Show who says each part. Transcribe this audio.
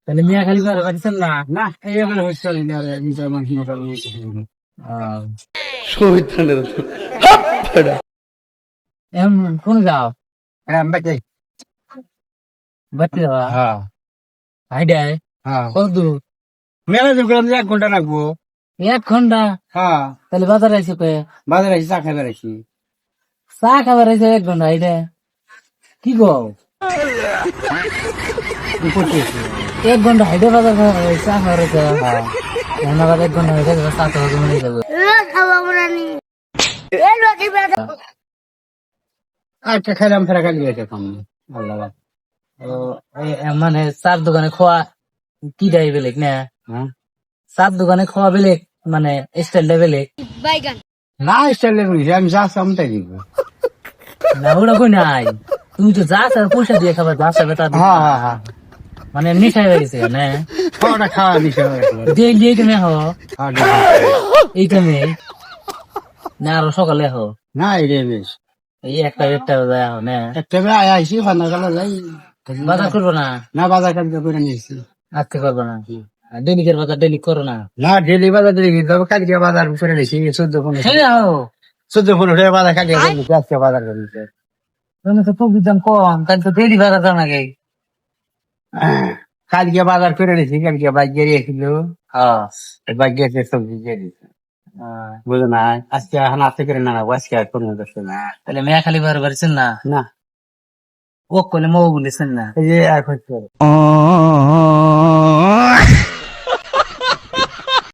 Speaker 1: তাহলে মিয়া খালি করে পাচ্ছেন না।
Speaker 2: না এইভাবে হচ্ছে না রে নিজের মানুষ মোটামুটি
Speaker 1: আহ,
Speaker 3: শহীদানের
Speaker 1: কোন যাও
Speaker 2: হ্যাঁ বাচ্চাই
Speaker 1: বাড়তে যাওয়া
Speaker 2: হ্যাঁ
Speaker 1: হাইডায়
Speaker 2: হ্যাঁ
Speaker 1: কত দূর?
Speaker 2: মেলা দূর করে 1 ঘন্টা লাগবো
Speaker 1: 1 ঘন্টা?
Speaker 2: হ্যাঁ
Speaker 1: তাহলে বাজার আইসি কে?
Speaker 2: বাজারে এসে চা খাইবার আসি
Speaker 1: চা খাবার আইসে 1 ঘন্টা হাইডে? কি গো,
Speaker 2: করতেছি
Speaker 1: 1 ঘন্টা হাইডে বাজার চা খাবার আইসে? এখন আবার 1 ঘন্টা হাইডে চা খাবার মনে যাবে।
Speaker 2: আচ্ছা খাইলাম ফেরা খালি গেছে কম আল্লাহ
Speaker 1: ও, মানে চার দোকানে খাওয়া কি দেয় বেলেগ না?
Speaker 2: হ্যাঁ
Speaker 1: চার দোকানে খাওয়া বেলেগ, মানে স্টাইলটা বেলেগ
Speaker 2: না স্টাইলে করিস আমি যা চাম তাই দিব
Speaker 1: না। ওটা কই নাই, তুমি তো যা চাও পয়সা দিয়ে খাবার, যা চাবে তা দিবে।
Speaker 2: হ্যাঁ হ্যাঁ হ্যাঁ
Speaker 1: মানে নেশায় হয়ে গেছে না?
Speaker 2: খাওয়াটা খাওয়া নিছে
Speaker 1: ডেইলি এইখানে হো, এইখানে না আরো সকালে হো,
Speaker 2: না এই রে বেশ
Speaker 1: এই একটা একটা যায় হো না?
Speaker 2: একটা বেলা আইসি ফান্না গেল যাই
Speaker 1: বাজার করবো না?
Speaker 2: না বাজার কালকে করে নিয়েছি
Speaker 1: আজকে করবো না? ডেলিকের বাজার ডেলি করো না?
Speaker 2: না ডেলি বাজার দিকে যাবো কালকে বাজার করে নিয়েছি 14-15
Speaker 1: হ্যাঁ হো,
Speaker 2: 14-15 বাজার কালকে করে নিয়েছি, আজকে বাজার করে নিয়েছি
Speaker 1: তুমি তো সবজির দাম কম, তাহলে তো ডেলি বাজার যাও নাকি?
Speaker 2: কালকে বাজার করে নিয়েছি কালকে বাইক গিয়ে ছিল
Speaker 1: হ্যাঁ।
Speaker 2: বাইক গিয়ে সবজি দিয়ে দিচ্ছে বুঝো না আজকে এখন আজকে করে না আজকে আর কোনো দরকার না
Speaker 1: তাহলে মেয়া খালি বার বাড়ছেন না?
Speaker 2: না
Speaker 1: ও করলে মৌ বলেছেন না?
Speaker 2: এই যে আর হচ্ছে